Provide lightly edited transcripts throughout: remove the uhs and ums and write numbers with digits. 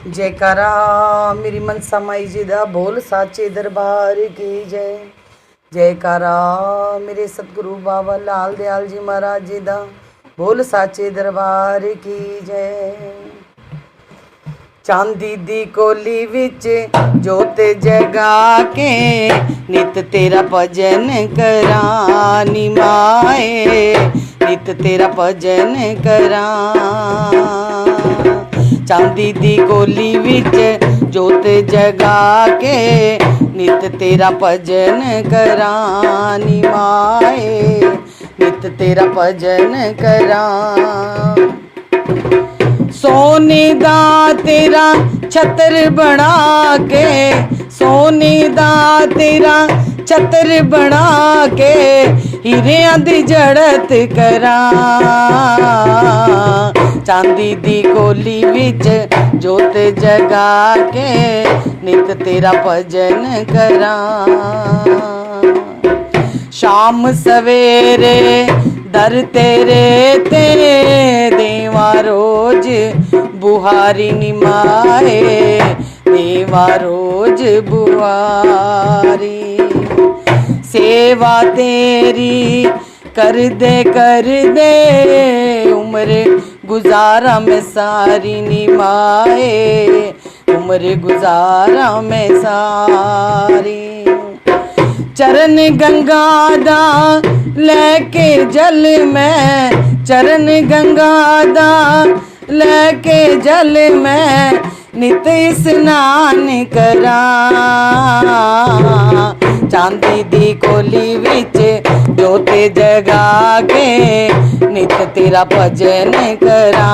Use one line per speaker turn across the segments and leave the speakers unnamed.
जयकारा मेरी मनसा माई जी दा बोल साचे दरबार की जय। जयकारा मेरे सतगुरु बाबा लाल दयाल जी महाराज जी दा बोल साचे दरबार की जय। चांदी दी कोली विच जोत जगा के नित तेरा भजन करा नी माए, नित तेरा भजन करा। चांदी दी कोली विच जोत जगा के नित तेरा भजन करा नी माए, नित तेरा भजन करा। सोने दा तेरा छतर बना के, सोने दा तेरा छतर बना के हीरियां दी जड़त करा। चांदी दी कोली विच जोत जगा के नित तेरा भजन करा। शाम सवेरे दर तेरे ते देवा रोज बुहारी नी माए, देवा रोज बुहारी। सेवा तेरी कर दे उम्र गुजारा में सारी नी माए, उम्र गुजारा में सारी। चरण गंगा दा लेके जल में, चरण गंगा दा लेके जल में नित स्नान करा। चांदी दी कोली विच जोत जगा के नित तेरा भजन करा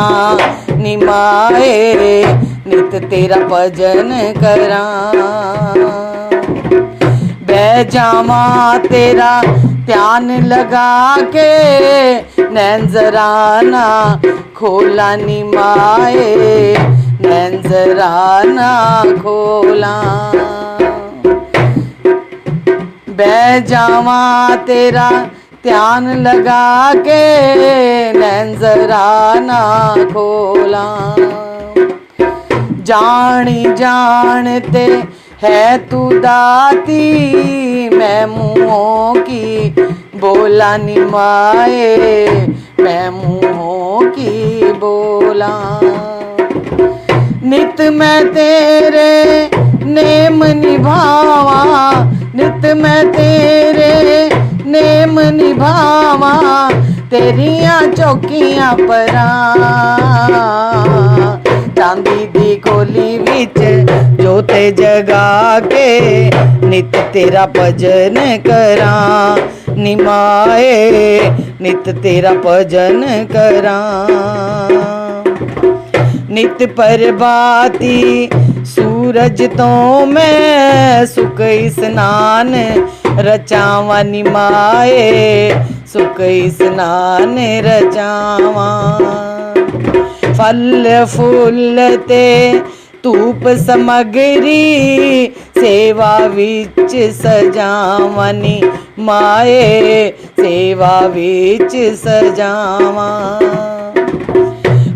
नी माए, नित तेरा भजन करा। बह जावा तेरा ध्यान लगा के नैन जरा ना खोला नी माए, नैन जरा ना खोला। बह जावा तेरा ध्यान लगा के नैन जरा ना खोला। जानी जानते है तू दाती, मैं मुँहों की बोला नी माए, मैं मुँहों की बोला। नित मैं तेरे नेम निभावा, नित मैं तेरे नेम निभावा तेरियां चौकियां परा। चांदी दी कोली विच जोत जगा के नित तेरा भजन करा नी माए, नित तेरा भजन करा। नित प्रभाती सूरज तो मैं सुख स्नान रचावा नी माए, सुख स्नान रचावा। फल फूल ते धूप समगरी सेवा विच सजावा नी माए, सेवा विच सजावा।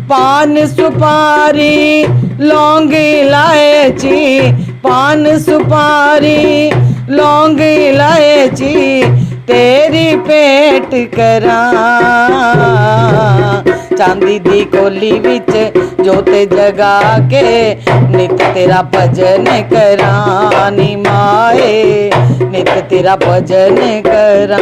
पान सुपारी लौंग इलायची, पान सुपारी लौंग इलायची तेरी पेट करा। चांदी दी कोली विच जोत जगा के नित तेरा भजन करा नी माए, नित तेरा भजन करा।